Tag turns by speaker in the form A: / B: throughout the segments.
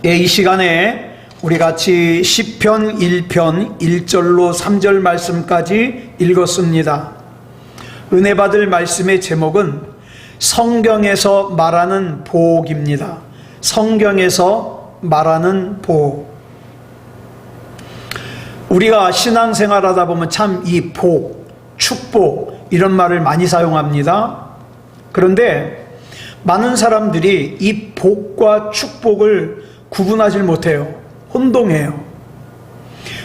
A: 이 시간에 우리 같이 시편 1편 1절로 3절 말씀까지 읽었습니다. 은혜 받을 말씀의 제목은 성경에서 말하는 보복입니다. 성경에서 말하는 보복. 우리가 신앙생활하다 보면 참 이 복, 축복 이런 말을 많이 사용합니다. 그런데 많은 사람들이 이 복과 축복을 구분하지 못해요. 혼동해요.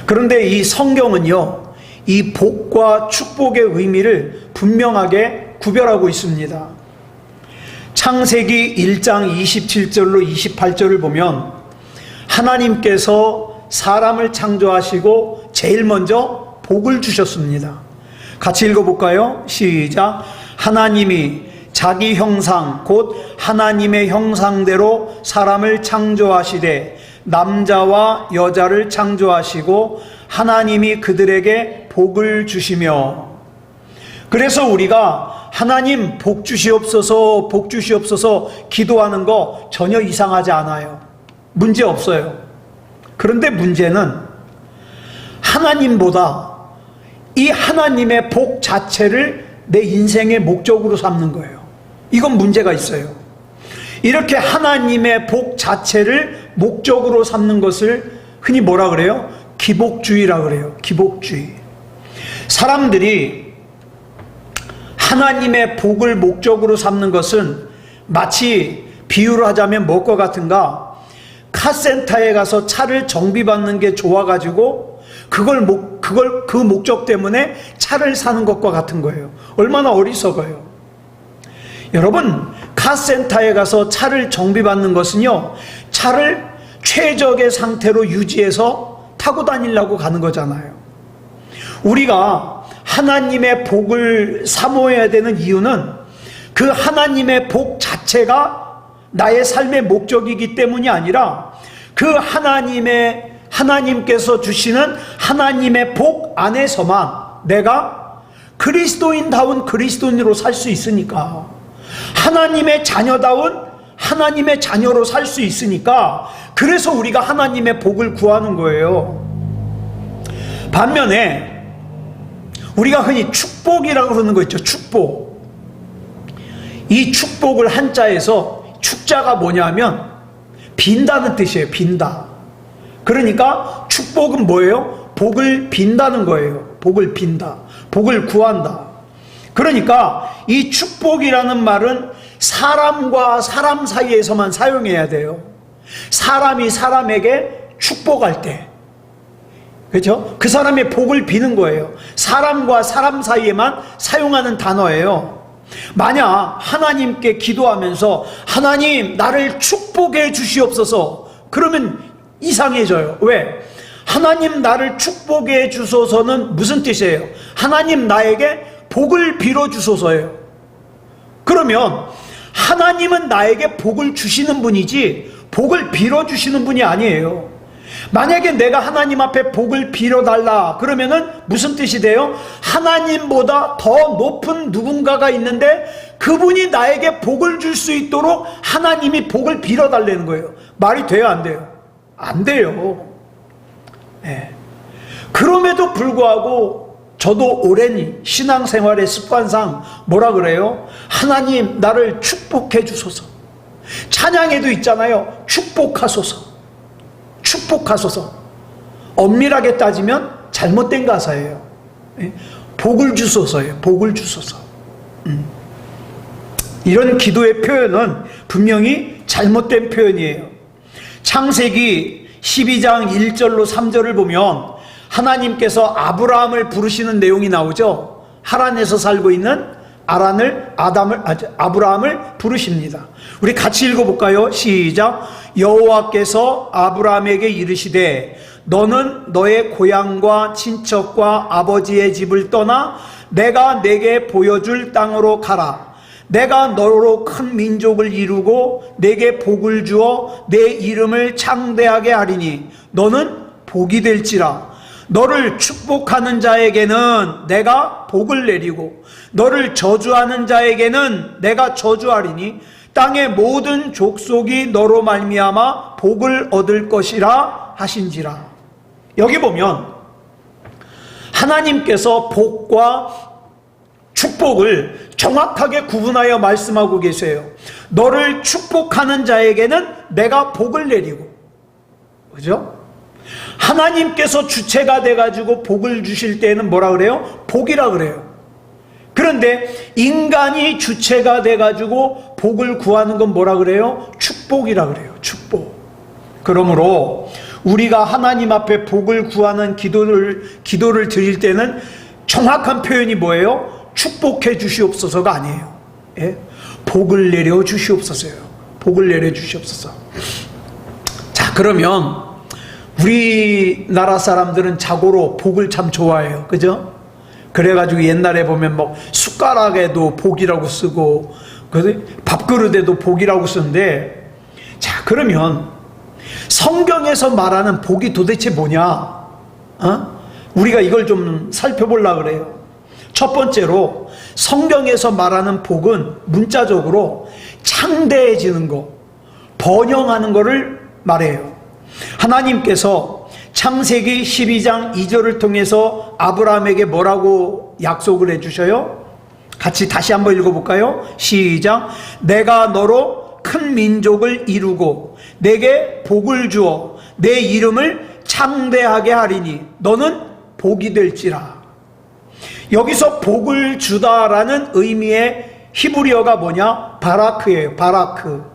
A: 그런데 이 성경은요, 이 복과 축복의 의미를 분명하게 구별하고 있습니다. 창세기 1장 27절로 28절을 보면 하나님께서 사람을 창조하시고 제일 먼저 복을 주셨습니다. 같이 읽어볼까요? 시작. 하나님이 자기 형상 곧 하나님의 형상대로 사람을 창조하시되 남자와 여자를 창조하시고 하나님이 그들에게 복을 주시며. 그래서 우리가 하나님 복 주시옵소서 복 주시옵소서 기도하는 거 전혀 이상하지 않아요. 문제 없어요. 그런데 문제는 하나님보다 이 하나님의 복 자체를 내 인생의 목적으로 삼는 거예요. 이건 문제가 있어요. 이렇게 하나님의 복 자체를 목적으로 삼는 것을 흔히 뭐라 그래요? 기복주의라 그래요. 기복주의. 사람들이 하나님의 복을 목적으로 삼는 것은 마치 비유를 하자면 무엇과 같은가? 카센터에 가서 차를 정비받는 게 좋아가지고 그 목적 때문에 차를 사는 것과 같은 거예요. 얼마나 어리석어요. 여러분, 카센터에 가서 차를 정비받는 것은요, 차를 최적의 상태로 유지해서 타고 다니려고 가는 거잖아요. 우리가 하나님의 복을 사모해야 되는 이유는 그 하나님의 복 자체가 나의 삶의 목적이기 때문이 아니라 그 하나님께서 주시는 하나님의 복 안에서만 내가 그리스도인다운 그리스도인으로 살 수 있으니까, 하나님의 자녀다운 하나님의 자녀로 살 수 있으니까, 그래서 우리가 하나님의 복을 구하는 거예요. 반면에 우리가 흔히 축복이라고 그러는 거 있죠. 축복. 이 축복을 한자에서 축자가 뭐냐면 빈다는 뜻이에요. 빈다. 그러니까 축복은 뭐예요? 복을 빈다는 거예요. 복을 빈다. 복을 구한다. 그러니까 이 축복이라는 말은 사람과 사람 사이에서만 사용해야 돼요. 사람이 사람에게 축복할 때, 그렇죠? 그 사람의 복을 비는 거예요. 사람과 사람 사이에만 사용하는 단어예요. 만약 하나님께 기도하면서 하나님 나를 축복해 주시옵소서, 그러면 이상해져요. 왜? 하나님 나를 축복해 주소서는 무슨 뜻이에요? 하나님 나에게 복을 빌어 주소서예요. 그러면 하나님은 나에게 복을 주시는 분이지 복을 빌어 주시는 분이 아니에요. 만약에 내가 하나님 앞에 복을 빌어달라 그러면은 무슨 뜻이 돼요? 하나님보다 더 높은 누군가가 있는데 그분이 나에게 복을 줄 수 있도록 하나님이 복을 빌어달라는 거예요. 말이 돼요, 안 돼요? 안 돼요. 네. 그럼에도 불구하고 저도 오랜 신앙생활의 습관상 뭐라 그래요? 하나님 나를 축복해 주소서. 찬양에도 있잖아요. 축복하소서. 축복하소서. 엄밀하게 따지면 잘못된 가사예요. 복을 주소서예요. 복을 주소서. 이런 기도의 표현은 분명히 잘못된 표현이에요. 창세기 12장 1절로 3절을 보면 하나님께서 아브라함을 부르시는 내용이 나오죠. 하란에서 살고 있는 아브라함을 부르십니다. 우리 같이 읽어볼까요? 시작. 여호와께서 아브라함에게 이르시되 너는 너의 고향과 친척과 아버지의 집을 떠나 내가 내게 보여줄 땅으로 가라. 내가 너로 큰 민족을 이루고 내게 복을 주어 내 이름을 창대하게 하리니 너는 복이 될지라. 너를 축복하는 자에게는 내가 복을 내리고 너를 저주하는 자에게는 내가 저주하리니 땅의 모든 족속이 너로 말미암아 복을 얻을 것이라 하신지라. 여기 보면 하나님께서 복과 축복을 정확하게 구분하여 말씀하고 계세요. 너를 축복하는 자에게는 내가 복을 내리고, 그죠? 하나님께서 주체가 돼가지고 복을 주실 때는 뭐라 그래요? 복이라 그래요. 그런데 인간이 주체가 돼가지고 복을 구하는 건 뭐라 그래요? 축복이라 그래요. 축복. 그러므로 우리가 하나님 앞에 복을 구하는 기도를 드릴 때는 정확한 표현이 뭐예요? 축복해 주시옵소서가 아니에요. 예? 복을 내려 주시옵소서요. 복을 내려 주시옵소서. 자, 그러면 우리나라 사람들은 자고로 복을 참 좋아해요. 그죠? 그래가지고 옛날에 보면 뭐 숟가락에도 복이라고 쓰고 밥그릇에도 복이라고 쓰는데, 자, 그러면 성경에서 말하는 복이 도대체 뭐냐? 우리가 이걸 좀 살펴보려고 그래요. 첫 번째로 성경에서 말하는 복은 문자적으로 창대해지는 거, 번영하는 거를 말해요. 하나님께서 창세기 12장 2절을 통해서 아브라함에게 뭐라고 약속을 해주셔요? 같이 다시 한번 읽어볼까요? 시작. 내가 너로 큰 민족을 이루고 내게 복을 주어 내 이름을 창대하게 하리니 너는 복이 될지라. 여기서 복을 주다라는 의미의 히브리어가 뭐냐? 바라크예요. 바라크.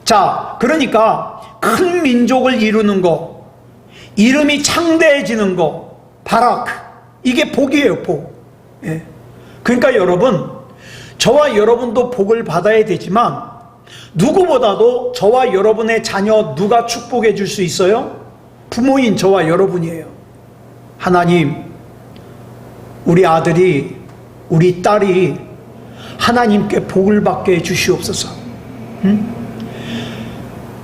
A: 자, 그러니까 큰 민족을 이루는 거, 이름이 창대해지는 거, 바라크, 이게 복이에요. 복. 예. 그러니까 여러분, 저와 여러분도 복을 받아야 되지만 누구보다도 저와 여러분의 자녀 누가 축복해 줄 수 있어요? 부모인 저와 여러분이에요. 하나님, 우리 아들이, 우리 딸이 하나님께 복을 받게 해 주시옵소서.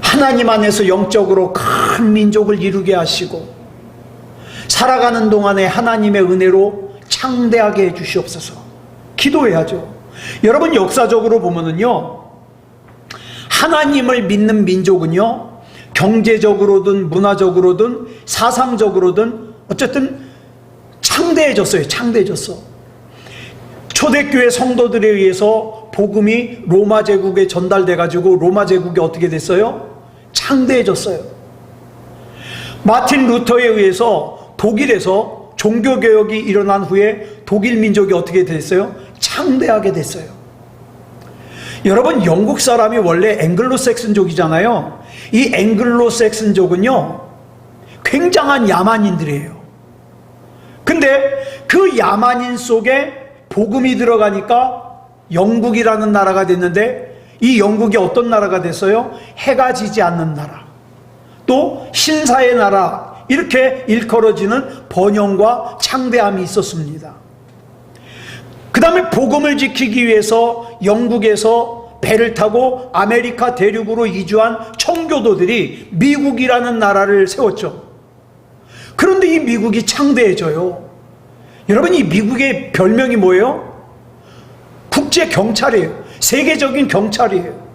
A: 하나님 안에서 영적으로 큰 민족을 이루게 하시고 살아가는 동안에 하나님의 은혜로 창대하게 해 주시옵소서. 기도해야죠. 여러분, 역사적으로 보면은요, 하나님을 믿는 민족은요, 경제적으로든 문화적으로든 사상적으로든 어쨌든 창대해졌어요. 창대해졌어. 초대교회 성도들에 의해서 복음이 로마 제국에 전달돼 가지고 로마 제국이 어떻게 됐어요? 창대해졌어요. 마틴 루터에 의해서 독일에서 종교개혁이 일어난 후에 독일 민족이 어떻게 됐어요? 창대하게 됐어요. 여러분, 영국 사람이 원래 앵글로색슨족이잖아요. 이 앵글로색슨족은요, 굉장한 야만인들이에요. 근데 그 야만인 속에 복음이 들어가니까 영국이라는 나라가 됐는데, 이 영국이 어떤 나라가 됐어요? 해가 지지 않는 나라, 또 신사의 나라, 이렇게 일컬어지는 번영과 창대함이 있었습니다. 그 다음에 복음을 지키기 위해서 영국에서 배를 타고 아메리카 대륙으로 이주한 청교도들이 미국이라는 나라를 세웠죠. 그런데 이 미국이 창대해져요. 여러분, 이 미국의 별명이 뭐예요? 국제 경찰이에요. 세계적인 경찰이에요.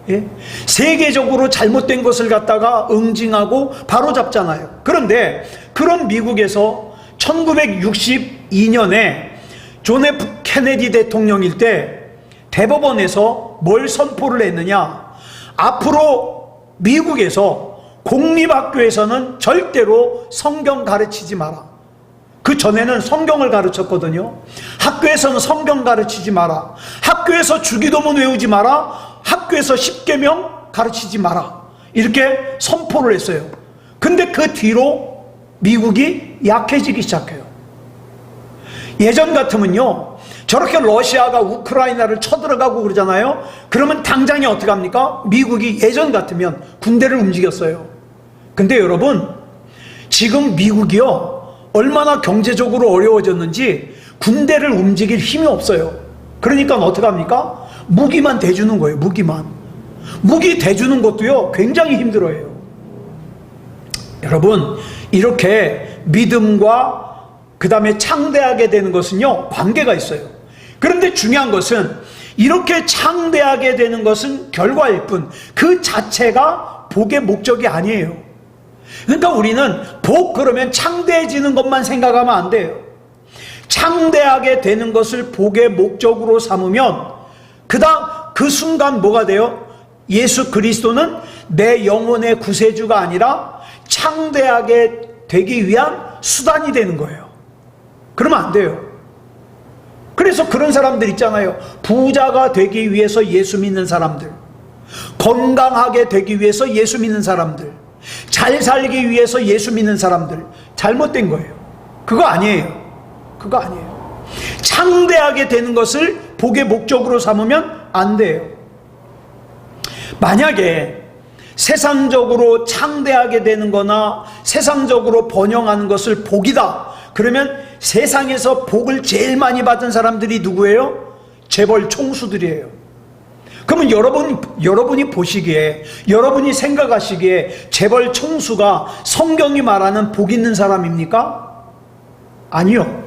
A: 예? 세계적으로 잘못된 것을 갖다가 응징하고 바로잡잖아요. 그런데 그런 미국에서 1962년에 존 F 케네디 대통령일 때 대법원에서 뭘 선포를 했느냐? 앞으로 미국에서 공립학교에서는 절대로 성경 가르치지 마라. 그 전에는 성경을 가르쳤거든요. 학교에서는 성경 가르치지 마라. 학교에서 주기도문 외우지 마라. 학교에서 십계명 가르치지 마라. 이렇게 선포를 했어요. 근데 그 뒤로 미국이 약해지기 시작해요. 예전 같으면요, 저렇게 러시아가 우크라이나를 쳐들어가고 그러잖아요. 그러면 당장에 어떻게 합니까? 미국이 예전 같으면 군대를 움직였어요. 근데 여러분, 지금 미국이요, 얼마나 경제적으로 어려워졌는지 군대를 움직일 힘이 없어요. 그러니까 어떻게 합니까? 무기만 대주는 거예요. 무기만. 무기 대주는 것도요, 굉장히 힘들어요. 여러분, 이렇게 믿음과 그 다음에 창대하게 되는 것은요, 관계가 있어요. 그런데 중요한 것은 이렇게 창대하게 되는 것은 결과일 뿐 그 자체가 복의 목적이 아니에요. 그러니까 우리는 복 그러면 창대해지는 것만 생각하면 안 돼요. 창대하게 되는 것을 복의 목적으로 삼으면 그 순간 뭐가 돼요? 예수 그리스도는 내 영혼의 구세주가 아니라 창대하게 되기 위한 수단이 되는 거예요. 그러면 안 돼요. 그래서 그런 사람들 있잖아요. 부자가 되기 위해서 예수 믿는 사람들, 건강하게 되기 위해서 예수 믿는 사람들, 잘 살기 위해서 예수 믿는 사람들, 잘못된 거예요. 그거 아니에요. 그거 아니에요. 창대하게 되는 것을 복의 목적으로 삼으면 안 돼요. 만약에 세상적으로 창대하게 되는 거나 세상적으로 번영하는 것을 복이다, 그러면 세상에서 복을 제일 많이 받은 사람들이 누구예요? 재벌 총수들이에요. 그러면 여러분이 보시기에, 여러분이 생각하시기에 재벌 총수가 성경이 말하는 복 있는 사람입니까? 아니요.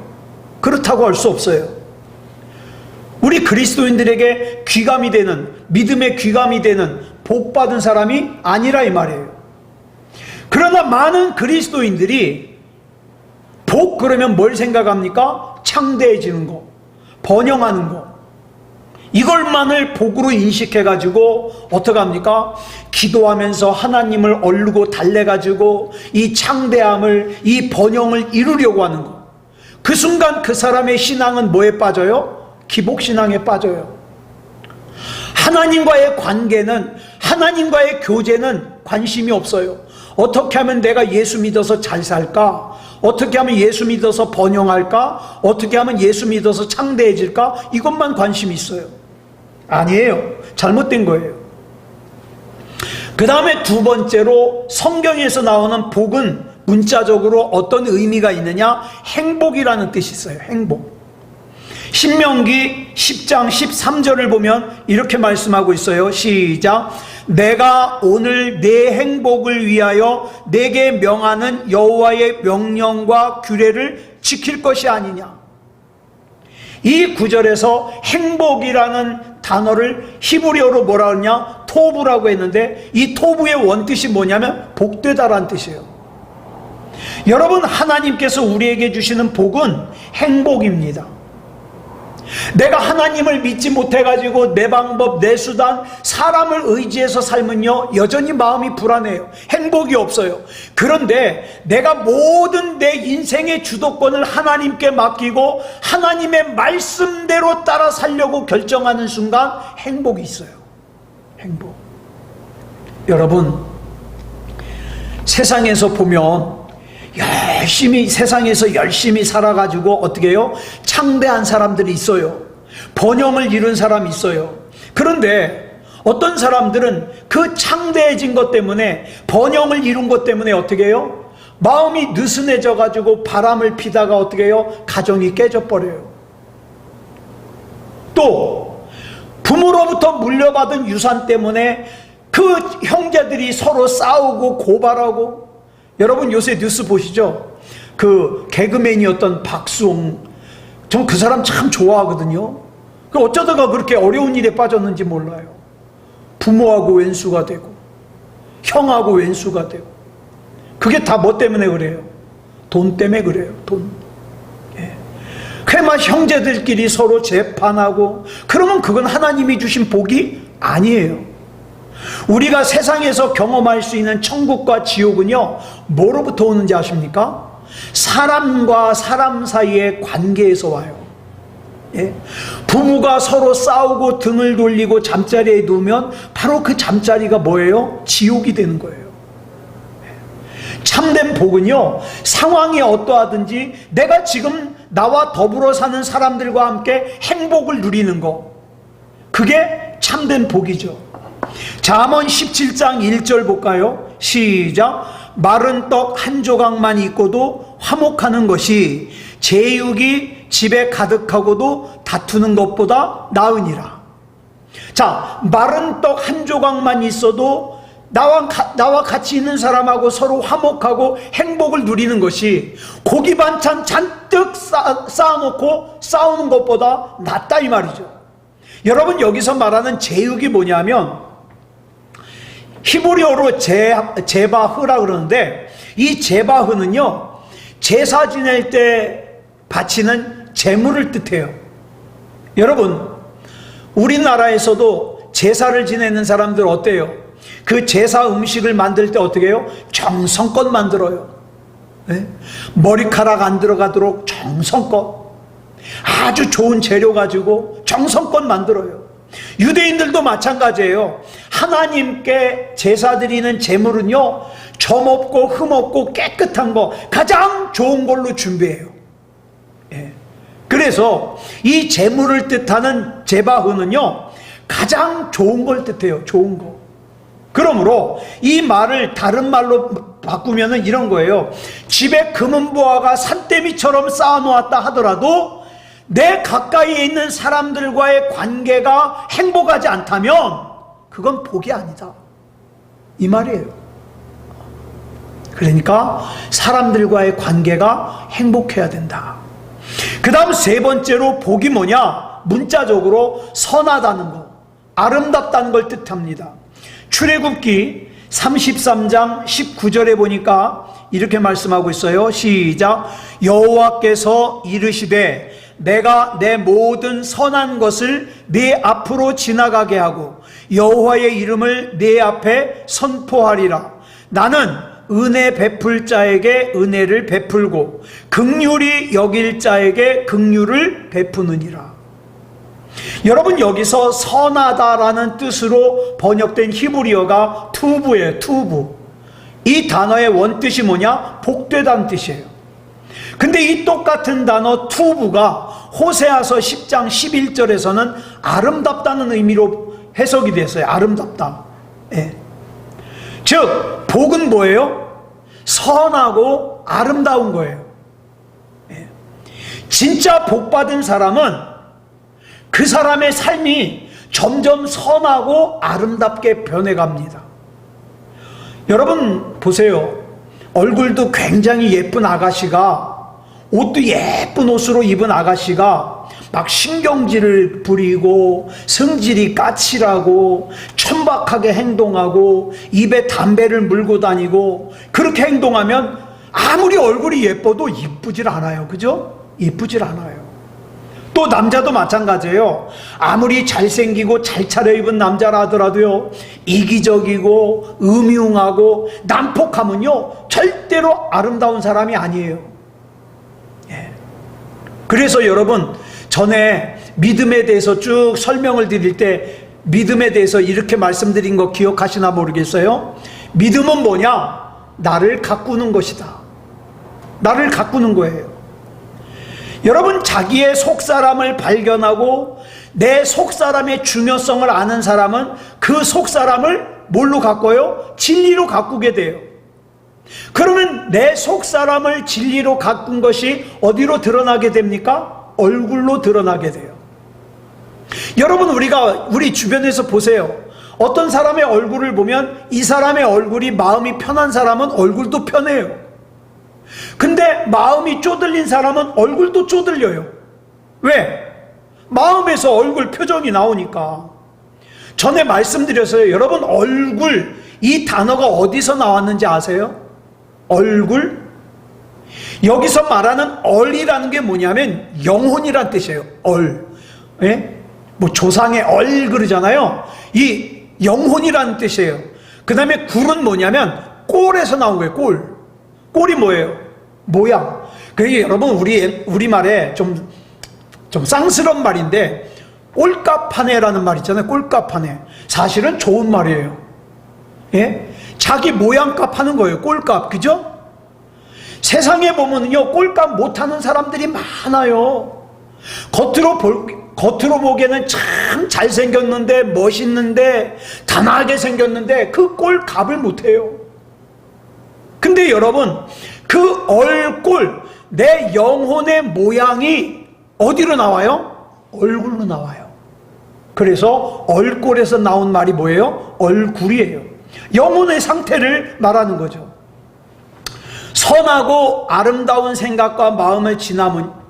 A: 그렇다고 할 수 없어요. 우리 그리스도인들에게 귀감이 되는, 믿음의 귀감이 되는 복 받은 사람이 아니라 이 말이에요. 그러나 많은 그리스도인들이 복 그러면 뭘 생각합니까? 창대해지는 거, 번영하는 거, 이걸만을 복으로 인식해가지고 어떻게 합니까? 기도하면서 하나님을 얼르고 달래가지고 이 창대함을, 이 번영을 이루려고 하는 거. 그 순간 그 사람의 신앙은 뭐에 빠져요? 기복신앙에 빠져요. 하나님과의 관계는, 하나님과의 교제는 관심이 없어요. 어떻게 하면 내가 예수 믿어서 잘 살까? 어떻게 하면 예수 믿어서 번영할까? 어떻게 하면 예수 믿어서 창대해질까? 이것만 관심이 있어요. 아니에요. 잘못된 거예요. 그 다음에 두 번째로 성경에서 나오는 복은 문자적으로 어떤 의미가 있느냐? 행복이라는 뜻이 있어요. 행복. 신명기 10장 13절을 보면 이렇게 말씀하고 있어요. 시작. 내가 오늘 내 행복을 위하여 내게 명하는 여호와의 명령과 규례를 지킬 것이 아니냐. 이 구절에서 행복이라는 단어를 히브리어로 뭐라 하냐? 토부라고 했는데, 이 토부의 원뜻이 뭐냐면 복되다라는 뜻이에요. 여러분, 하나님께서 우리에게 주시는 복은 행복입니다. 내가 하나님을 믿지 못해가지고 내 방법, 내 수단, 사람을 의지해서 살면요, 여전히 마음이 불안해요. 행복이 없어요. 그런데 내가 모든 내 인생의 주도권을 하나님께 맡기고 하나님의 말씀대로 따라 살려고 결정하는 순간 행복이 있어요. 행복. 여러분, 세상에서 보면 세상에서 열심히 살아가지고 어떻게 해요? 창대한 사람들이 있어요. 번영을 이룬 사람이 있어요. 그런데 어떤 사람들은 그 창대해진 것 때문에, 번영을 이룬 것 때문에 어떻게 해요? 마음이 느슨해져 가지고 바람을 피다가 어떻게 해요? 가정이 깨져버려요. 또 부모로부터 물려받은 유산 때문에 그 형제들이 서로 싸우고 고발하고. 여러분 요새 뉴스 보시죠? 그 개그맨이었던 박수홍, 전 그 사람 참 좋아하거든요. 그 어쩌다가 그렇게 어려운 일에 빠졌는지 몰라요. 부모하고 왼수가 되고 형하고 왼수가 되고. 그게 다 뭐 때문에 그래요? 돈 때문에 그래요. 돈. 그만 형제들끼리 서로 재판하고. 그러면 그건 하나님이 주신 복이 아니에요. 우리가 세상에서 경험할 수 있는 천국과 지옥은요, 뭐로부터 오는지 아십니까? 사람과 사람 사이의 관계에서 와요. 부부가 서로 싸우고 등을 돌리고 잠자리에 누우면 바로 그 잠자리가 뭐예요? 지옥이 되는 거예요. 참된 복은요, 상황이 어떠하든지 내가 지금 나와 더불어 사는 사람들과 함께 행복을 누리는 거, 그게 참된 복이죠. 잠언 17장 1절 볼까요? 시작. 마른 떡 한 조각만 있고도 화목하는 것이 제육이 집에 가득하고도 다투는 것보다 나으니라. 자, 마른 떡 한 조각만 있어도 나와 같이 있는 사람하고 서로 화목하고 행복을 누리는 것이 고기 반찬 잔뜩 쌓아놓고 싸우는 것보다 낫다 이 말이죠. 여러분, 여기서 말하는 제육이 뭐냐면 히브리어로 제바흐라 그러는데, 이 제바흐는요 제사 지낼 때 바치는 제물을 뜻해요. 여러분, 우리나라에서도 제사를 지내는 사람들 어때요? 그 제사 음식을 만들 때 어떻게 해요? 정성껏 만들어요. 네? 머리카락 안 들어가도록 정성껏, 아주 좋은 재료 가지고 정성껏 만들어요. 유대인들도 마찬가지예요. 하나님께 제사 드리는 제물은요 점 없고 흠 없고 깨끗한 거, 가장 좋은 걸로 준비해요. 예. 그래서 이 제물을 뜻하는 제바흐는요 가장 좋은 걸 뜻해요. 좋은 거. 그러므로 이 말을 다른 말로 바꾸면은 이런 거예요. 집에 금은보화가 산더미처럼 쌓아놓았다 하더라도 내 가까이에 있는 사람들과의 관계가 행복하지 않다면 그건 복이 아니다, 이 말이에요. 그러니까 사람들과의 관계가 행복해야 된다. 그 다음 세 번째로 복이 뭐냐? 문자적으로 선하다는 거, 아름답다는 걸 뜻합니다. 출애굽기 33장 19절에 보니까 이렇게 말씀하고 있어요. 시작. 여호와께서 이르시되 내가 내 모든 선한 것을 네 앞으로 지나가게 하고 여호와의 이름을 네 앞에 선포하리라. 나는 은혜 베풀 자에게 은혜를 베풀고 긍휼히 여길 자에게 긍휼을 베푸느니라. 여러분, 여기서 선하다라는 뜻으로 번역된 히브리어가 투브예요. 투브. 이 단어의 원뜻이 뭐냐? 복되다는 뜻이에요. 근데 이 똑같은 단어 투브가 호세아서 10장 11절에서는 아름답다는 의미로 해석이 됐어요. 아름답다. 예. 즉 복은 뭐예요? 선하고 아름다운 거예요. 예. 진짜 복받은 사람은 그 사람의 삶이 점점 선하고 아름답게 변해갑니다. 여러분 보세요. 얼굴도 굉장히 예쁜 아가씨가, 옷도 예쁜 옷으로 입은 아가씨가 막 신경질을 부리고 성질이 까칠하고 천박하게 행동하고 입에 담배를 물고 다니고, 그렇게 행동하면 아무리 얼굴이 예뻐도 이쁘질 않아요. 그죠? 이쁘질 않아요. 또 남자도 마찬가지예요. 아무리 잘생기고 잘 차려입은 남자라 하더라도요 이기적이고 음흉하고 난폭하면요 절대로 아름다운 사람이 아니에요. 예. 그래서 여러분, 전에 믿음에 대해서 쭉 설명을 드릴 때 믿음에 대해서 이렇게 말씀드린 거 기억하시나 모르겠어요. 믿음은 뭐냐? 나를 가꾸는 것이다. 나를 가꾸는 거예요. 여러분, 자기의 속사람을 발견하고 내 속사람의 중요성을 아는 사람은 그 속사람을 뭘로 가꿔요? 진리로 가꾸게 돼요. 그러면 내 속사람을 진리로 가꾼 것이 어디로 드러나게 됩니까? 얼굴로 드러나게 돼요. 여러분, 우리 주변에서 보세요. 어떤 사람의 얼굴을 보면 이 사람의 얼굴이 마음이 편한 사람은 얼굴도 편해요. 근데 마음이 쪼들린 사람은 얼굴도 쪼들려요. 왜? 마음에서 얼굴 표정이 나오니까. 전에 말씀드렸어요. 여러분, 얼굴, 이 단어가 어디서 나왔는지 아세요? 얼굴? 여기서 말하는 얼이라는 게 뭐냐면 영혼이란 뜻이에요. 얼. 예? 뭐 조상의 얼 그러잖아요. 이 영혼이라는 뜻이에요. 그 다음에 굴은 뭐냐면 꼴에서 나온 거예요. 꼴. 꼴이 뭐예요? 모양. 그게 여러분, 우리말에 좀 쌍스러운 말인데, 꼴값하네라는 말 있잖아요. 꼴값하네. 사실은 좋은 말이에요. 예? 자기 모양값 하는 거예요. 꼴값. 그죠? 세상에 보면요 꼴값 못하는 사람들이 많아요. 겉으로 보기에는 참 잘생겼는데, 멋있는데, 단아하게 생겼는데 그 꼴값을 못해요. 근데 여러분, 그 얼굴, 내 영혼의 모양이 어디로 나와요? 얼굴로 나와요. 그래서 얼굴에서 나온 말이 뭐예요? 얼굴이에요. 영혼의 상태를 말하는 거죠. 선하고 아름다운 생각과 마음을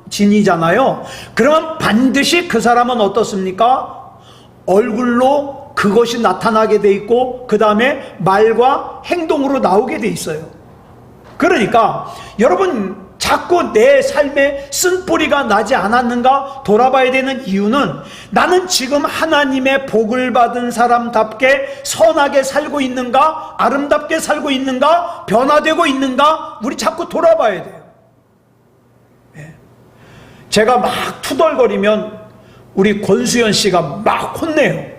A: 지니잖아요. 그러면 반드시 그 사람은 어떻습니까? 얼굴로 그것이 나타나게 돼 있고 그 다음에 말과 행동으로 나오게 돼 있어요. 그러니까 여러분 자꾸 내 삶에 쓴뿌리가 나지 않았는가 돌아봐야 되는 이유는 나는 지금 하나님의 복을 받은 사람답게 선하게 살고 있는가, 아름답게 살고 있는가, 변화되고 있는가, 우리 자꾸 돌아봐야 돼요. 제가 막 투덜거리면 우리 권수연 씨가 막 혼내요.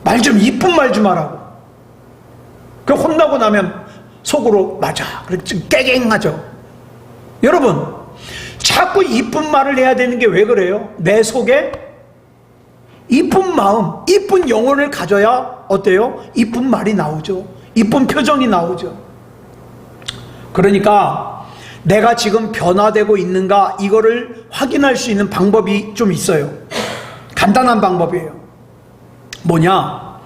A: 말 좀 이쁜 말 좀 하라고. 그 혼나고 나면 속으로 맞아. 그렇게 깨갱하죠. 여러분, 자꾸 이쁜 말을 해야 되는 게 왜 그래요? 내 속에 이쁜 마음, 이쁜 영혼을 가져야 어때요? 이쁜 말이 나오죠. 이쁜 표정이 나오죠. 그러니까 내가 지금 변화되고 있는가 이거를 확인할 수 있는 방법이 좀 있어요. 간단한 방법이에요. 뭐냐?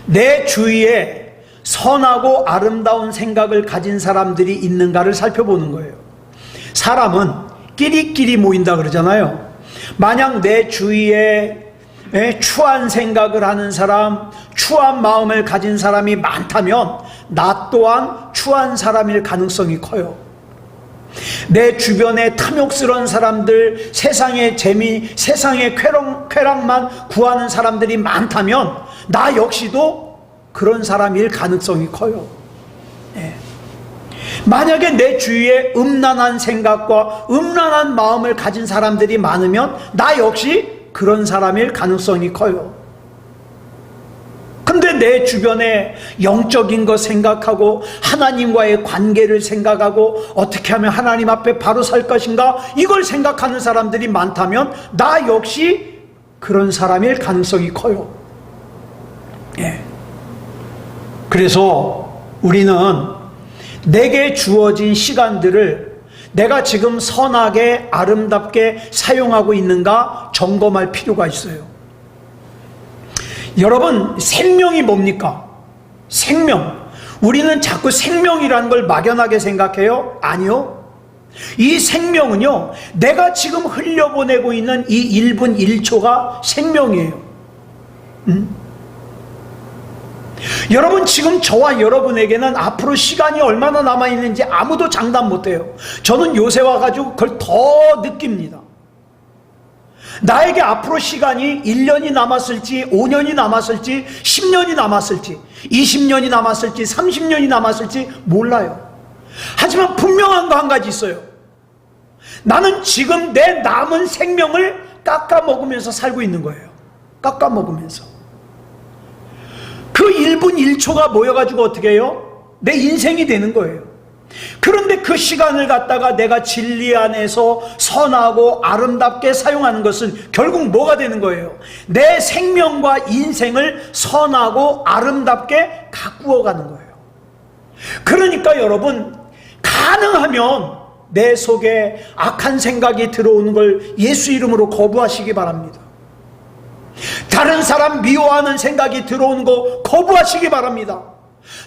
A: 내 주위에 선하고 아름다운 생각을 가진 사람들이 있는가를 살펴보는 거예요. 사람은 끼리끼리 모인다 그러잖아요. 만약 내 주위에 추한 생각을 하는 사람, 추한 마음을 가진 사람이 많다면 나 또한 추한 사람일 가능성이 커요. 내 주변에 탐욕스러운 사람들, 세상의 재미, 세상의 쾌락만 구하는 사람들이 많다면 나 역시도 그런 사람일 가능성이 커요. 만약에 내 주위에 음란한 생각과 음란한 마음을 가진 사람들이 많으면 나 역시 그런 사람일 가능성이 커요. 근데 내 주변에 영적인 거 생각하고 하나님과의 관계를 생각하고 어떻게 하면 하나님 앞에 바로 살 것인가 이걸 생각하는 사람들이 많다면 나 역시 그런 사람일 가능성이 커요. 그래서 우리는 내게 주어진 시간들을 내가 지금 선하게 아름답게 사용하고 있는가 점검할 필요가 있어요. 여러분, 생명이 뭡니까? 생명. 우리는 자꾸 생명이라는 걸 막연하게 생각해요? 아니요. 이 생명은요, 내가 지금 흘려보내고 있는 이 1분 1초가 생명이에요. 여러분, 지금 저와 여러분에게는 앞으로 시간이 얼마나 남아있는지 아무도 장담 못해요. 저는 요새 와가지고 그걸 더 느낍니다. 나에게 앞으로 시간이 1년이 남았을지 5년이 남았을지 10년이 남았을지 20년이 남았을지 30년이 남았을지 몰라요. 하지만 분명한 거 한 가지 있어요. 나는 지금 내 남은 생명을 깎아먹으면서 살고 있는 거예요. 깎아먹으면서. 그 1분 1초가 모여가지고 어떻게 해요? 내 인생이 되는 거예요. 그런데 그 시간을 갖다가 내가 진리 안에서 선하고 아름답게 사용하는 것은 결국 뭐가 되는 거예요? 내 생명과 인생을 선하고 아름답게 가꾸어 가는 거예요. 그러니까 여러분, 가능하면 내 속에 악한 생각이 들어오는 걸 예수 이름으로 거부하시기 바랍니다. 다른 사람 미워하는 생각이 들어오는 거 거부하시기 바랍니다.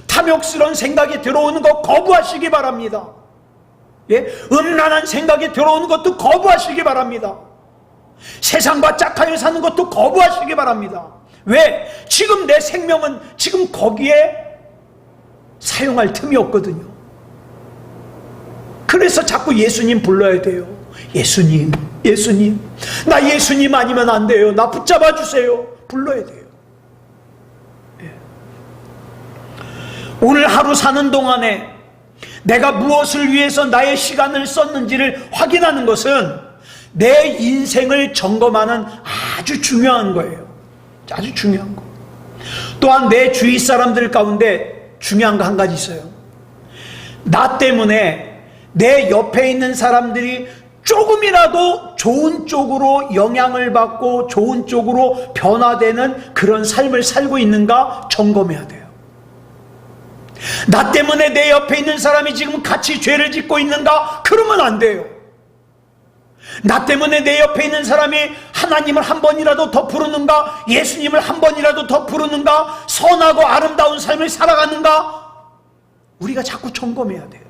A: 탐욕스러운 생각이 들어오는 거 거부하시기 바랍니다. 음란한 생각이 들어오는 것도 거부하시기 바랍니다. 세상과 짝하여 사는 것도 거부하시기 바랍니다. 왜? 지금 내 생명은 지금 거기에 사용할 틈이 없거든요. 그래서 자꾸 예수님 불러야 돼요. 예수님, 예수님, 나 예수님 아니면 안 돼요. 나 붙잡아 주세요. 불러야 돼요. 오늘 하루 사는 동안에 내가 무엇을 위해서 나의 시간을 썼는지를 확인하는 것은 내 인생을 점검하는 아주 중요한 거예요. 아주 중요한 거. 또한 내 주위 사람들 가운데 중요한 거 한 가지 있어요. 나 때문에 내 옆에 있는 사람들이 조금이라도 좋은 쪽으로 영향을 받고 좋은 쪽으로 변화되는 그런 삶을 살고 있는가 점검해야 돼요. 나 때문에 내 옆에 있는 사람이 지금 같이 죄를 짓고 있는가? 그러면 안 돼요. 나 때문에 내 옆에 있는 사람이 하나님을 한 번이라도 더 부르는가? 예수님을 한 번이라도 더 부르는가? 선하고 아름다운 삶을 살아가는가? 우리가 자꾸 점검해야 돼요.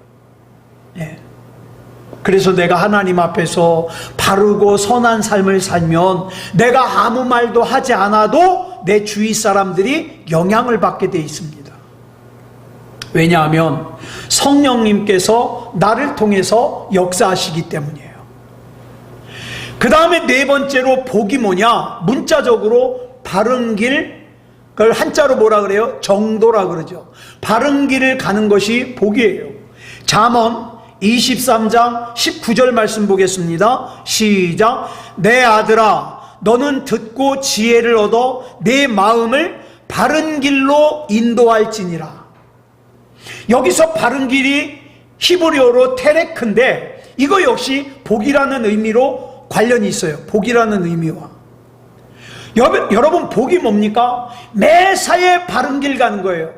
A: 그래서 내가 하나님 앞에서 바르고 선한 삶을 살면 내가 아무 말도 하지 않아도 내 주위 사람들이 영향을 받게 돼 있습니다. 왜냐하면 성령님께서 나를 통해서 역사하시기 때문이에요. 그 다음에 네 번째로 복이 뭐냐? 문자적으로 바른 길, 그걸 한자로 뭐라 그래요? 정도라 그러죠. 바른 길을 가는 것이 복이에요. 잠언 23장 19절 말씀 보겠습니다. 시작. 내 아들아, 너는 듣고 지혜를 얻어 내 마음을 바른 길로 인도할지니라. 여기서 바른 길이 히브리어로 테레크인데 이거 역시 복이라는 의미로 관련이 있어요. 복이라는 의미와. 여러분, 복이 뭡니까? 매사에 바른 길 가는 거예요.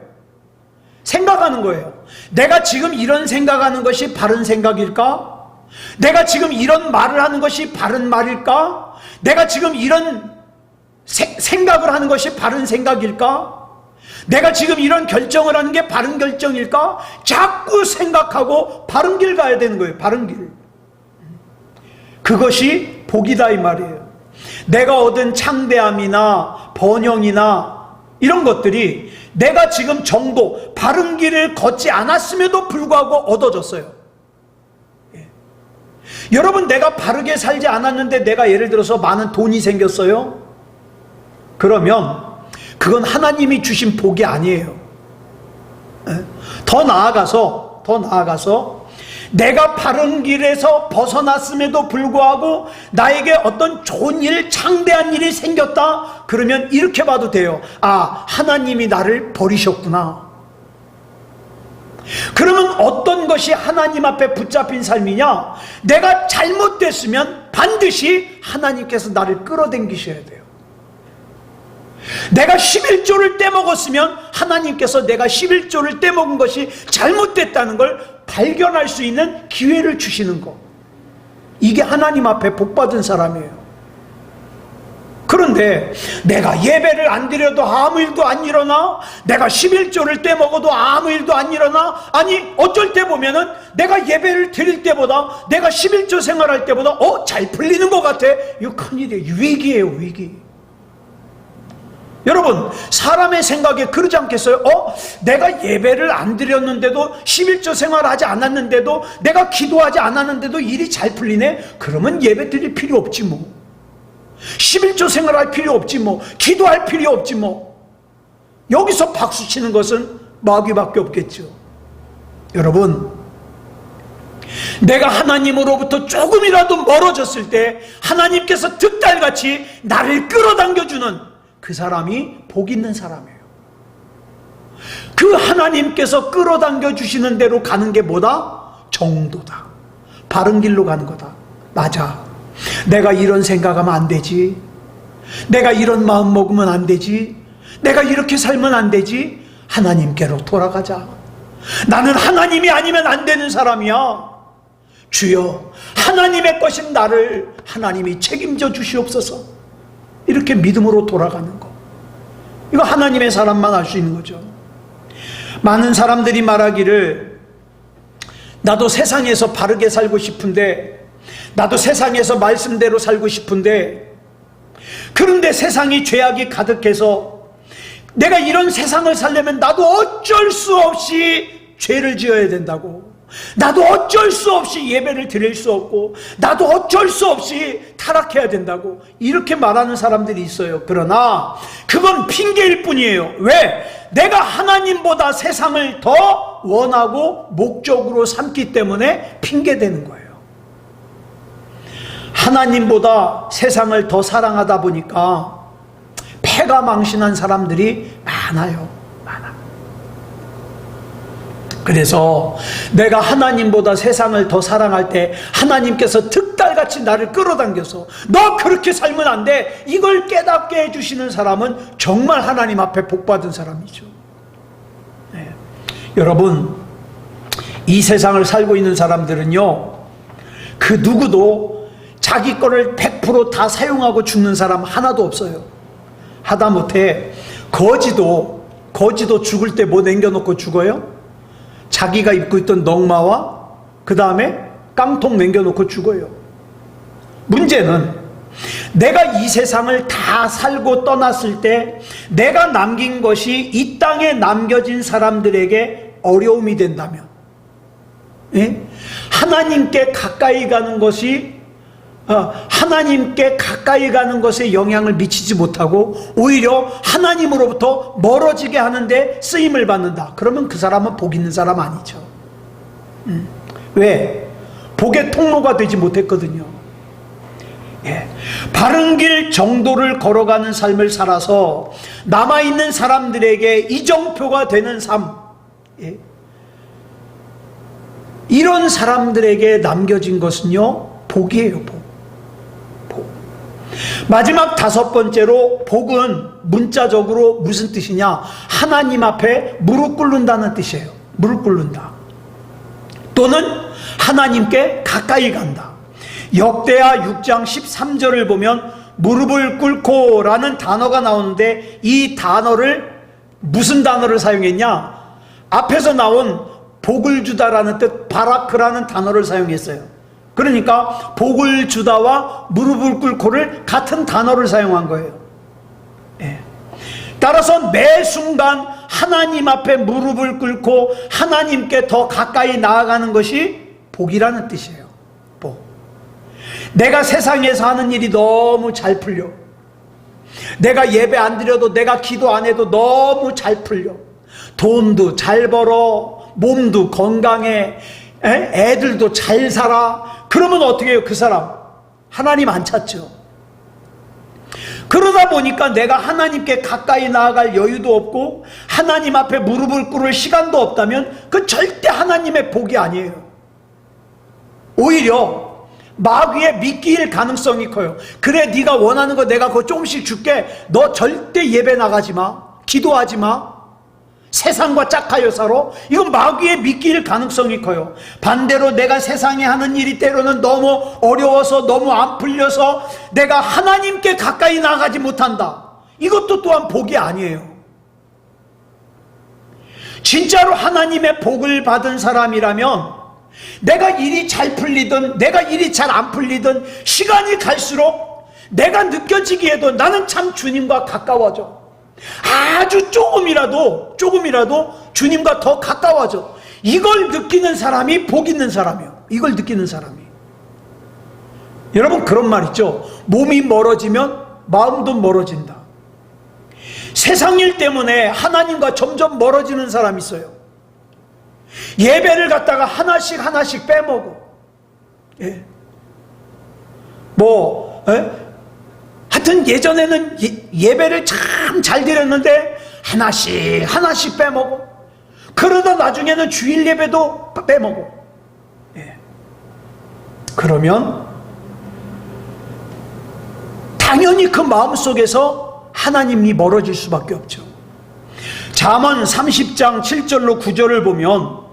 A: 생각하는 거예요. 내가 지금 이런 생각하는 것이 바른 생각일까? 내가 지금 이런 말을 하는 것이 바른 말일까? 내가 지금 이런 생각을 하는 것이 바른 생각일까? 내가 지금 이런 결정을 하는 게 바른 결정일까? 자꾸 생각하고 바른 길 가야 되는 거예요. 바른 길. 그것이 복이다 이 말이에요. 내가 얻은 창대함이나 번영이나 이런 것들이 내가 지금 정도 바른 길을 걷지 않았음에도 불구하고 얻어졌어요. 예. 여러분, 내가 바르게 살지 않았는데 내가 예를 들어서 많은 돈이 생겼어요. 그러면 그건 하나님이 주신 복이 아니에요. 예. 더 나아가서 내가 바른 길에서 벗어났음에도 불구하고 나에게 어떤 좋은 일, 창대한 일이 생겼다? 그러면 이렇게 봐도 돼요. 아, 하나님이 나를 버리셨구나. 그러면 어떤 것이 하나님 앞에 붙잡힌 삶이냐? 내가 잘못됐으면 반드시 하나님께서 나를 끌어당기셔야 돼요. 내가 11조를 떼먹었으면 하나님께서 내가 11조를 떼먹은 것이 잘못됐다는 걸 발견할 수 있는 기회를 주시는 것. 이게 하나님 앞에 복받은 사람이에요. 그런데 내가 예배를 안 드려도 아무 일도 안 일어나? 내가 11조를 떼먹어도 아무 일도 안 일어나? 아니, 어쩔 때 보면은 내가 예배를 드릴 때보다 내가 11조 생활할 때보다 잘 풀리는 것 같아. 이거 큰일이에요. 위기예요, 위기. 여러분, 사람의 생각에 그러지 않겠어요? 내가 예배를 안 드렸는데도 11조 생활하지 않았는데도 내가 기도하지 않았는데도 일이 잘 풀리네? 그러면 예배 드릴 필요 없지 뭐. 11조 생활할 필요 없지 뭐. 기도할 필요 없지 뭐. 여기서 박수 치는 것은 마귀밖에 없겠죠. 여러분, 내가 하나님으로부터 조금이라도 멀어졌을 때 하나님께서 득달같이 나를 끌어당겨주는 그 사람이 복 있는 사람이에요. 그 하나님께서 끌어당겨 주시는 대로 가는 게 뭐다? 정도다. 바른 길로 가는 거다. 맞아. 내가 이런 생각하면 안 되지. 내가 이런 마음 먹으면 안 되지. 내가 이렇게 살면 안 되지. 하나님께로 돌아가자. 나는 하나님이 아니면 안 되는 사람이야. 주여, 하나님의 것인 나를 하나님이 책임져 주시옵소서. 이렇게 믿음으로 돌아가는 거. 이거 하나님의 사람만 알 수 있는 거죠. 많은 사람들이 말하기를 나도 세상에서 바르게 살고 싶은데, 나도 세상에서 말씀대로 살고 싶은데, 그런데 세상이 죄악이 가득해서 내가 이런 세상을 살려면 나도 어쩔 수 없이 죄를 지어야 된다고, 나도 어쩔 수 없이 예배를 드릴 수 없고, 나도 어쩔 수 없이 타락해야 된다고 이렇게 말하는 사람들이 있어요. 그러나 그건 핑계일 뿐이에요. 왜? 내가 하나님보다 세상을 더 원하고 목적으로 삼기 때문에 핑계대는 거예요. 하나님보다 세상을 더 사랑하다 보니까 패가 망신한 사람들이 많아요. 그래서 내가 하나님보다 세상을 더 사랑할 때 하나님께서 득달같이 나를 끌어당겨서 너 그렇게 살면 안 돼, 이걸 깨닫게 해주시는 사람은 정말 하나님 앞에 복받은 사람이죠. 네. 여러분, 이 세상을 살고 있는 사람들은요, 그 누구도 자기 거를 100% 다 사용하고 죽는 사람 하나도 없어요. 하다못해 거지도 죽을 때 뭐 남겨놓고 죽어요? 자기가 입고 있던 넝마와 그 다음에 깡통 남겨놓고 죽어요. 문제는 내가 이 세상을 다 살고 떠났을 때 내가 남긴 것이 이 땅에 남겨진 사람들에게 어려움이 된다면, 예? 하나님께 가까이 가는 것이 하나님께 가까이 가는 것에 영향을 미치지 못하고 오히려 하나님으로부터 멀어지게 하는데 쓰임을 받는다. 그러면 그 사람은 복 있는 사람 아니죠. 왜? 복의 통로가 되지 못했거든요. 예. 바른 길 정도를 걸어가는 삶을 살아서 남아있는 사람들에게 이정표가 되는 삶, 예. 이런 사람들에게 남겨진 것은요, 복이에요. 복. 마지막 다섯 번째로, 복은 문자적으로 무슨 뜻이냐? 하나님 앞에 무릎 꿇는다는 뜻이에요. 무릎 꿇는다. 또는 하나님께 가까이 간다. 역대하 6장 13절을 보면 무릎을 꿇고 라는 단어가 나오는데, 이 단어를 무슨 단어를 사용했냐? 앞에서 나온 복을 주다라는 뜻, 바라크라는 단어를 사용했어요. 그러니까 복을 주다와 무릎을 꿇고를 같은 단어를 사용한 거예요. 예. 따라서 매 순간 하나님 앞에 무릎을 꿇고 하나님께 더 가까이 나아가는 것이 복이라는 뜻이에요. 복. 내가 세상에서 하는 일이 너무 잘 풀려. 내가 예배 안 드려도, 내가 기도 안 해도 너무 잘 풀려. 돈도 잘 벌어, 몸도 건강해, 애들도 잘 살아. 그러면 어떻게 해요? 그 사람 하나님 안 찾죠. 그러다 보니까 내가 하나님께 가까이 나아갈 여유도 없고 하나님 앞에 무릎을 꿇을 시간도 없다면 그 절대 하나님의 복이 아니에요. 오히려 마귀의 미끼일 가능성이 커요. 그래, 네가 원하는 거 내가 그거 조금씩 줄게. 너 절대 예배 나가지 마, 기도하지 마, 세상과 짝하여 살아. 이건 마귀의 미끼일 가능성이 커요. 반대로 내가 세상에 하는 일이 때로는 너무 어려워서, 너무 안 풀려서 내가 하나님께 가까이 나가지 못한다. 이것도 또한 복이 아니에요. 진짜로 하나님의 복을 받은 사람이라면 내가 일이 잘 풀리든 내가 일이 잘 안 풀리든 시간이 갈수록 내가 느껴지기에도 나는 참 주님과 가까워져. 아주 조금이라도 주님과 더 가까워져. 이걸 느끼는 사람이 복 있는 사람이에요. 이걸 느끼는 사람이. 여러분, 그런 말 있죠. 몸이 멀어지면 마음도 멀어진다. 세상 일 때문에 하나님과 점점 멀어지는 사람이 있어요. 예배를 갖다가 하나씩 빼먹어. 예. 하여튼 예전에는 예배를 참 잘 드렸는데 하나씩 빼먹어. 그러다 나중에는 주일 예배도 빼먹어. 예. 그러면 당연히 그 마음속에서 하나님이 멀어질 수밖에 없죠. 잠언 30장 7절로 9절을 보면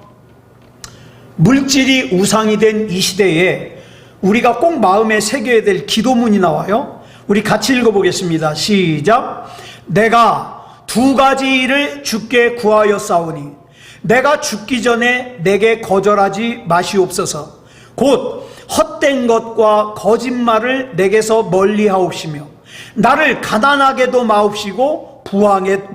A: 물질이 우상이 된 이 시대에 우리가 꼭 마음에 새겨야 될 기도문이 나와요. 우리 같이 읽어보겠습니다. 시작. 내가 두 가지 일을 주께 구하였사오니 내가 죽기 전에 내게 거절하지 마시옵소서. 곧 헛된 것과 거짓말을 내게서 멀리하옵시며 나를 가난하게도 마옵시고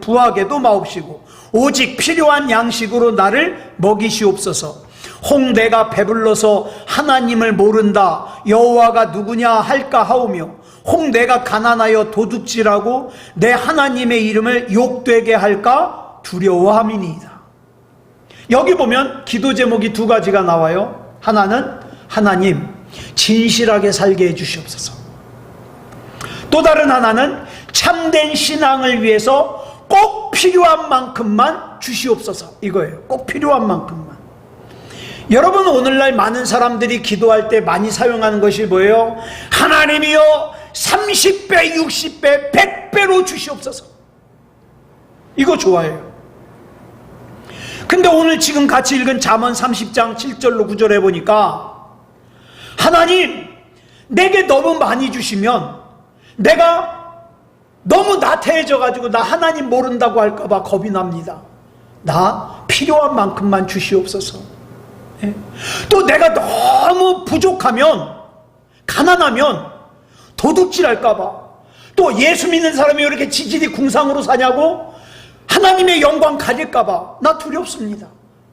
A: 부하게도 마옵시고 오직 필요한 양식으로 나를 먹이시옵소서. 혹 내가 배불러서 하나님을 모른다, 여호와가 누구냐 할까 하오며 혹 내가 가난하여 도둑질하고 내 하나님의 이름을 욕되게 할까 두려워함이니이다. 여기 보면 기도 제목이 두 가지가 나와요. 하나는 하나님 진실하게 살게 해주시옵소서. 또 다른 하나는 참된 신앙을 위해서 꼭 필요한 만큼만 주시옵소서. 이거예요. 꼭 필요한 만큼만. 여러분, 오늘날 많은 사람들이 기도할 때 많이 사용하는 것이 뭐예요? 하나님이여 30배, 60배, 100배로 주시옵소서. 이거 좋아해요. 근데 오늘 지금 같이 읽은 잠언 30장 7절로 9절에 보니까 하나님, 내게 너무 많이 주시면 내가 너무 나태해져가지고 나 하나님 모른다고 할까봐 겁이 납니다. 나 필요한 만큼만 주시옵소서. 또 내가 너무 부족하면, 가난하면 도둑질할까봐, 또 예수 믿는 사람이 왜 이렇게 지질이 궁상으로 사냐고 하나님의 영광 가질까봐 나 두렵습니다.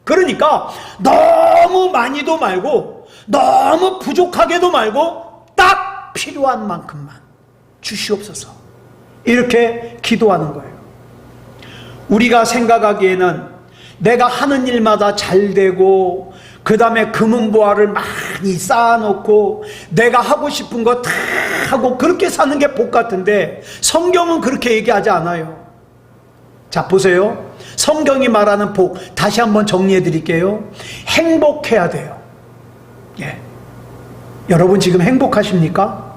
A: 그러니까 너무 많이도 말고 너무 부족하게도 말고 딱 필요한 만큼만 주시옵소서, 이렇게 기도하는 거예요. 우리가 생각하기에는 내가 하는 일마다 잘 되고 그 다음에 금은보화를 많이 쌓아놓고 내가 하고 싶은 거 다 하고 그렇게 사는 게 복 같은데, 성경은 그렇게 얘기하지 않아요. 자, 보세요. 성경이 말하는 복, 다시 한번 정리해 드릴게요. 행복해야 돼요. 예. 여러분 지금 행복하십니까?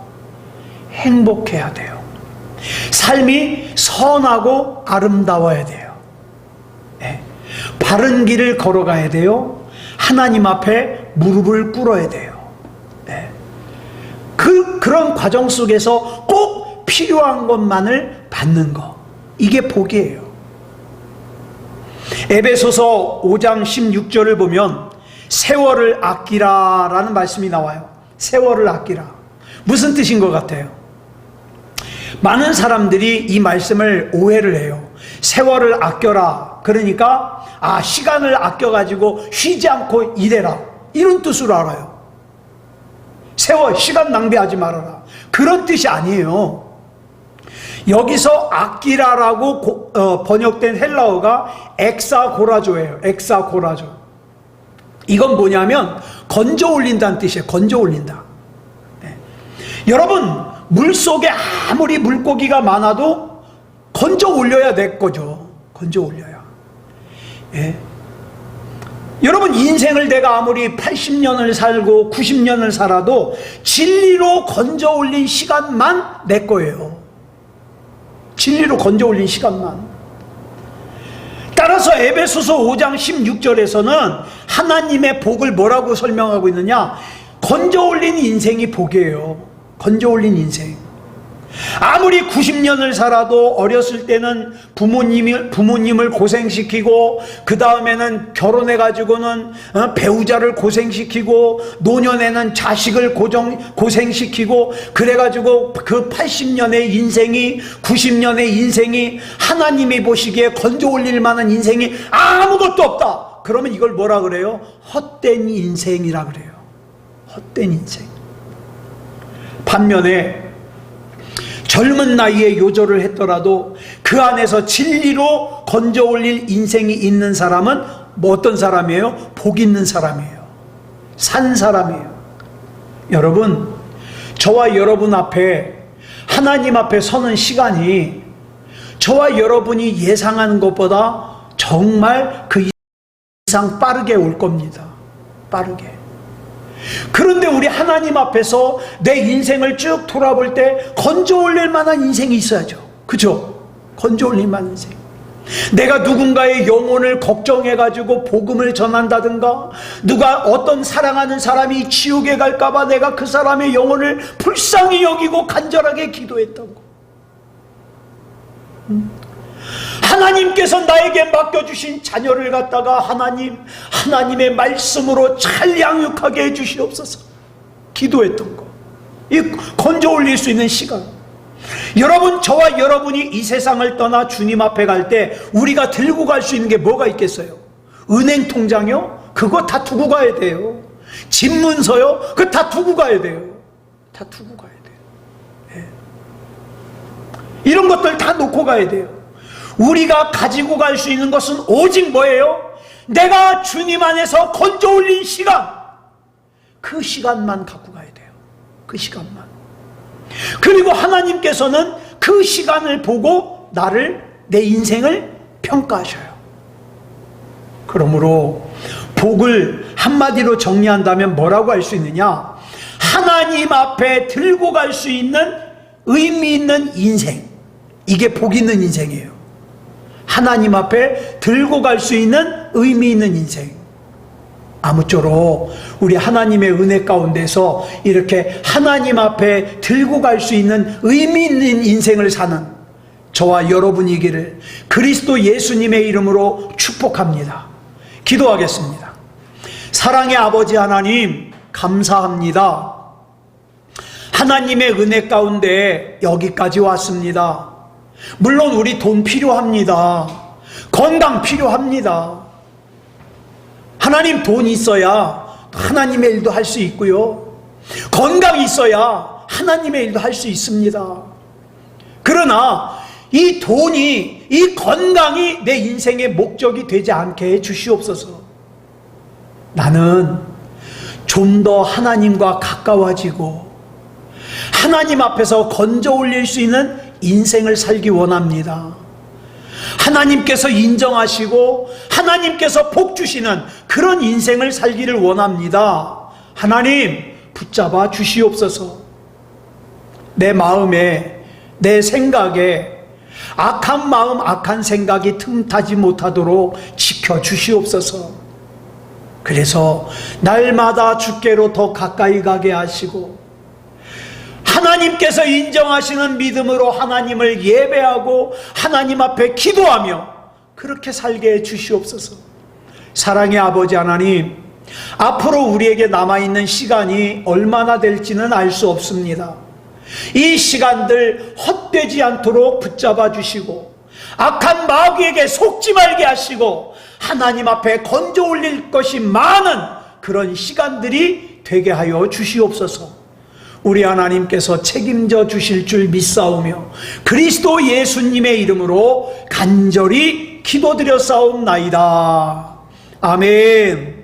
A: 행복해야 돼요. 삶이 선하고 아름다워야 돼요. 예. 바른 길을 걸어가야 돼요. 하나님 앞에 무릎을 꿇어야 돼요. 네. 그런 과정 속에서 꼭 필요한 것만을 받는 거, 이게 복이에요. 에베소서 5장 16절을 보면 세월을 아끼라 라는 말씀이 나와요. 세월을 아끼라. 무슨 뜻인 것 같아요? 많은 사람들이 이 말씀을 오해를 해요. 세월을 아껴라, 그러니까 시간을 아껴가지고 쉬지 않고 일해라, 이런 뜻으로 알아요. 세월, 시간 낭비하지 말아라, 그런 뜻이 아니에요. 여기서 아끼라라고 번역된 헬라어가 엑사고라조예요. 엑사고라조. 이건 뭐냐면 건져 올린다는 뜻이에요. 건져 올린다. 네. 여러분, 물속에 아무리 물고기가 많아도 건져 올려야 될 거죠. 건져 올려야. 예. 여러분, 인생을 내가 아무리 80년을 살고 90년을 살아도 진리로 건져 올린 시간만 내 거예요. 진리로 건져 올린 시간만. 따라서 에베소서 5장 16절에서는 하나님의 복을 뭐라고 설명하고 있느냐? 건져 올린 인생이 복이에요. 건져 올린 인생. 아무리 90년을 살아도 어렸을 때는 부모님을 고생시키고, 그 다음에는 결혼해가지고는 배우자를 고생시키고, 노년에는 자식을 고생시키고, 그래가지고 그 80년의 인생이, 90년의 인생이 하나님이 보시기에 건져 올릴 만한 인생이 아무것도 없다. 그러면 이걸 뭐라 그래요? 헛된 인생이라 그래요. 헛된 인생. 반면에 젊은 나이에 요절을 했더라도 그 안에서 진리로 건져 올릴 인생이 있는 사람은 어떤 사람이에요? 복 있는 사람이에요. 산 사람이에요. 여러분, 저와 여러분 앞에, 하나님 앞에 서는 시간이 저와 여러분이 예상하는 것보다 정말 그 이상 빠르게 올 겁니다. 빠르게. 그런데 우리 하나님 앞에서 내 인생을 쭉 돌아볼 때 건져 올릴 만한 인생이 있어야죠. 그죠? 건져 올릴 만한 인생. 내가 누군가의 영혼을 걱정해가지고 복음을 전한다든가, 누가 어떤 사랑하는 사람이 지옥에 갈까봐 내가 그 사람의 영혼을 불쌍히 여기고 간절하게 기도했던 거. 하나님께서 나에게 맡겨주신 자녀를 갖다가 하나님의 말씀으로 잘 양육하게 해주시옵소서, 기도했던 거. 이 건져 올릴 수 있는 시간. 여러분, 저와 여러분이 이 세상을 떠나 주님 앞에 갈 때 우리가 들고 갈 수 있는 게 뭐가 있겠어요? 은행 통장요? 그거 다 두고 가야 돼요. 집문서요? 그거 다 두고 가야 돼요. 다 두고 가야 돼요. 네. 이런 것들 다 놓고 가야 돼요. 우리가 가지고 갈 수 있는 것은 오직 뭐예요? 내가 주님 안에서 건져 올린 시간, 그 시간만 갖고 가야 돼요. 그 시간만. 그리고 하나님께서는 그 시간을 보고 내 인생을 평가하셔요. 그러므로 복을 한마디로 정리한다면 뭐라고 할 수 있느냐? 하나님 앞에 들고 갈 수 있는 의미 있는 인생, 이게 복 있는 인생이에요. 하나님 앞에 들고 갈 수 있는 의미 있는 인생. 아무쪼록 우리 하나님의 은혜 가운데서 이렇게 하나님 앞에 들고 갈 수 있는 의미 있는 인생을 사는 저와 여러분이기를 그리스도 예수님의 이름으로 축복합니다. 기도하겠습니다. 사랑의 아버지 하나님, 감사합니다. 하나님의 은혜 가운데 여기까지 왔습니다. 물론 우리 돈 필요합니다. 건강 필요합니다. 하나님, 돈 있어야 하나님의 일도 할 수 있고요. 건강 있어야 하나님의 일도 할 수 있습니다. 그러나 이 돈이, 이 건강이 내 인생의 목적이 되지 않게 해 주시옵소서. 나는 좀 더 하나님과 가까워지고 하나님 앞에서 건져 올릴 수 있는 인생을 살기 원합니다. 하나님께서 인정하시고 하나님께서 복 주시는 그런 인생을 살기를 원합니다. 하나님, 붙잡아 주시옵소서. 내 마음에, 내 생각에 악한 마음, 악한 생각이 틈타지 못하도록 지켜주시옵소서. 그래서 날마다 주께로 더 가까이 가게 하시고 하나님께서 인정하시는 믿음으로 하나님을 예배하고 하나님 앞에 기도하며 그렇게 살게 해 주시옵소서. 사랑의 아버지 하나님, 앞으로 우리에게 남아있는 시간이 얼마나 될지는 알 수 없습니다. 이 시간들 헛되지 않도록 붙잡아 주시고 악한 마귀에게 속지 말게 하시고 하나님 앞에 건져 올릴 것이 많은 그런 시간들이 되게 하여 주시옵소서. 우리 하나님께서 책임져 주실 줄 믿사오며 그리스도 예수님의 이름으로 간절히 기도드렸사옵나이다. 아멘.